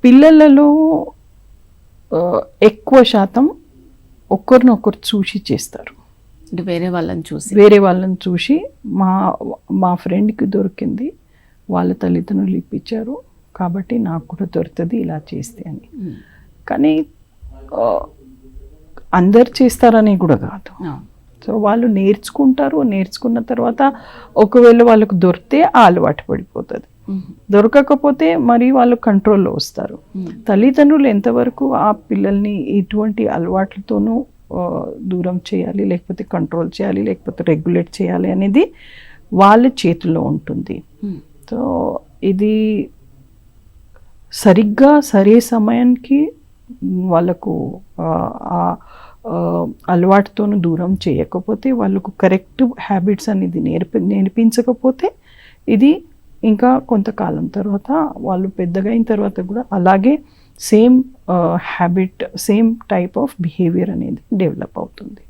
పిల్లలలో ఎక్కువ శాతం ఒకరినొకరు చూసి చేస్తారు. అంటే వేరే వాళ్ళని చూసి మా ఫ్రెండ్కి దొరికింది, వాళ్ళ తల్లిదండ్రులు ఇప్పించారు కాబట్టి నాకు కూడా దొరుకుతుంది ఇలా చేస్తే అని. కానీ అందరు చేస్తారని కూడా కాదు. సో వాళ్ళు నేర్చుకుంటారు, నేర్చుకున్న తర్వాత ఒకవేళ వాళ్ళకు దొరికితే ఆ అలవాటు పడిపోతుంది, దొరకకపోతే మరి వాళ్ళు కంట్రోల్లో వస్తారు. తల్లిదండ్రులు ఎంతవరకు ఆ పిల్లల్ని ఎటువంటి అలవాట్లతోనూ దూరం చేయాలి, లేకపోతే కంట్రోల్ చేయాలి, లేకపోతే రెగ్యులేట్ చేయాలి అనేది వాళ్ళ చేతుల్లో ఉంటుంది. సో ఇది సరిగ్గా సరే సమయానికి వాళ్ళకు అలవాటుతోనూ దూరం చేయకపోతే, వాళ్ళకు కరెక్ట్ హ్యాబిట్స్ అనేది నేర్పించకపోతే ఇది ఇంకా కొంతకాలం తర్వాత వాళ్ళు పెద్దగా అయిన తర్వాత కూడా అలాగే same habit, same type of behaviour అనేది డెవలప్ అవుతుంది.